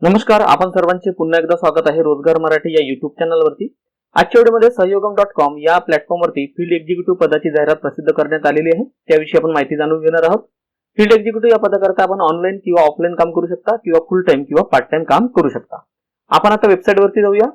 नमस्कार, आपण सर्वांचे पुन्हा एकदा स्वागत आहे रोजगार मराठी या युट्यूब चॅनलवरती। आजच्या व्हिडिओमध्ये सहयोगम.com या प्लॅटफॉर्मवरती फील्ड एक्झिक्युटिव्ह पदाची जाहिरात प्रसिद्ध करण्यात आलेली आहे। त्याविषयी आपण माहिती जाणून घेणार आहोत। फील्ड एक्झिक्युटिव्ह या पदाकरता आपण ऑनलाईन किंवा ऑफलाईन काम करू शकता किंवा फुल टाइम किंवा पार्ट टाइम काम करू शकता। आपण आता वेबसाईटवरती जाऊया।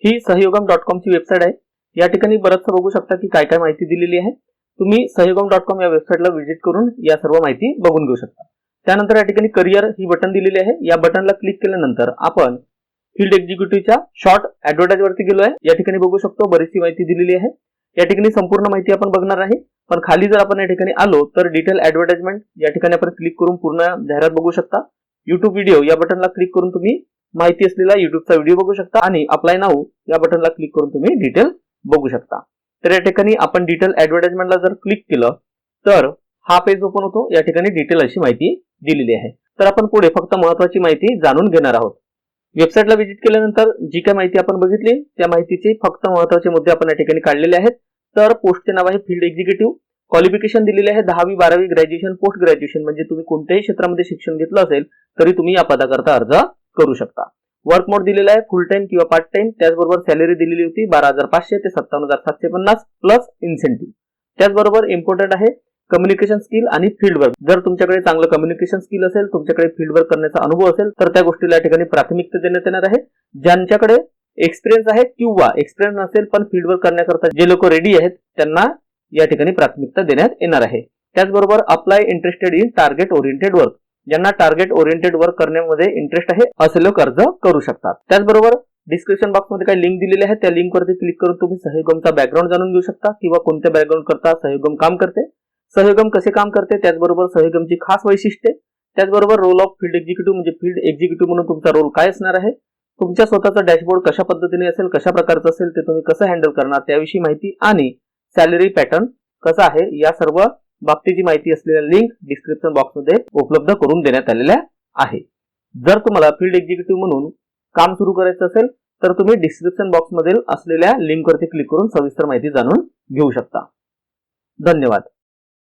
ही सहयोगम.com ची वेबसाईट आहे। या ठिकाणी बरंचसं बघू शकता की काय काय माहिती दिलेली आहे। तुम्ही सहयोगम.com या वेबसाईटला व्हिजिट करून या सर्व माहिती बघून घेऊ शकता। त्यानंतर या ठिकाणी करियर ही बटन दिलेली आहे। या बटनला क्लिक केल्यानंतर आपण फील्ड एक्झिक्युटिव्हच्या शॉर्ट ऍडव्हर्टाइज वरती गेलो आहे। या ठिकाणी बघू शकतो बरीचशी माहिती दिलेली आहे। या ठिकाणी संपूर्ण माहिती आपण बघणार आहे, पण खाली जर आपण या ठिकाणी आलो तर डिटेल ऍडव्हर्टाइजमेंट या ठिकाणी आपण क्लिक करून पूर्ण जाहिरात बघू शकता। YouTube व्हिडिओ या बटनला क्लिक करून तुम्ही माहिती असलेला YouTubeचा व्हिडिओ बघू शकता आणि अप्लाय नाऊ या बटनला क्लिक करून तुम्ही डिटेल बघू शकता। तर या ठिकाणी आपण डिटेल ऍडव्हर्टाइजमेंटला जर क्लिक केलं तर हा पेज ओपन होतो। या ठिकाणी डिटेल अशी माहिती दिलेली आहे। तर आपण पुढे फक्त महत्त्वाची माहिती जाणून घेणार आहोत। वेबसाईटला व्हिजिट केल्यानंतर जी काही माहिती आपण बघितली त्या माहितीचे फक्त महत्त्वाचे मुद्दे आपण या ठिकाणी काढलेले आहेत। तर पोस्टचे नाव आहे फील्ड एक्झिक्युटिव्ह। क्वालिफिकेशन दिलेले आहे 10वी 12वी ग्रॅज्युएशन पोस्ट ग्रॅज्युएशन, म्हणजे तुम्ही कोणत्याही क्षेत्रामध्ये शिक्षण घेतलं असेल तरी तुम्ही या पदाकरता अर्ज करू शकता। वर्क मोड दिलेला आहे फुल टाइम किंवा पार्ट टाइम। त्याचबरोबर सॅलरी दिलेली होती 12,500 ते 57,750 प्लस इन्सेंटिव्ह। त्याचबरोबर इम्पॉर्टंट आहे कम्युनिकेशन स्किल आणि फील्ड वर्क। जर तुमच्याकडे चांगलं कम्युनिकेशन स्किल असेल, तुमच्याकडे फील्ड वर्क करण्याचा अनुभव असेल तर त्या गोष्टीला या ठिकाणी प्राथमिकता देण्यात येणार आहे। ज्यांच्याकडे एक्सपिरियन्स आहे किंवा एक्सपिरियन्स नसेल पण फील्ड वर्क करण्याकरता जे लोक रेडी आहेत त्यांना या ठिकाणी प्राथमिकता देण्यात येणार आहे। त्याचबरोबर apply interested in target oriented work, ज्यांना टार्गेट ओरिएंटेड वर्क करण्यामध्ये इंटरेस्ट आहे असे लोक अर्ज करू शकतात। त्याचबरोबर डिस्क्रिप्शन बॉक्स मध्ये काही लिंक दिलेले आहेत, त्या लिंक वरती क्लिक करून तुम्ही सहयोगमचा बॅकग्राऊंड जाणून घेऊ शकता किंवा कोणत्या बॅकग्राऊंड करता सहयोगम काम करते, सहयोगम कसे काम करते, त्याचबरोबर सहयोगमची खास वैशिष्ट्ये, त्याचबरोबर रोल ऑफ फील्ड एक्झिक्युटिव्ह म्हणजे फील्ड एक्झिक्युटिव्ह म्हणून तुमचा रोल काय असणार आहे, तुमच्या स्वतःचा डॅशबोर्ड कशा पद्धतीने असेल, कशा प्रकारचं असेल, ते तुम्ही कसं हँडल करणार त्याविषयी माहिती आणि सॅलरी पॅटर्न कसा आहे या सर्व बाबतीची माहिती असलेल्या लिंक डिस्क्रिप्शन बॉक्स मध्ये उपलब्ध करून देण्यात आलेल्या आहे। जर तुम्हाला फील्ड एक्झिक्युटिव्ह म्हणून काम सुरू करायचं असेल तर तुम्ही डिस्क्रिप्शन बॉक्स मधील असलेल्या लिंक वरती क्लिक करून सविस्तर माहिती जाणून घेऊ शकता। धन्यवाद।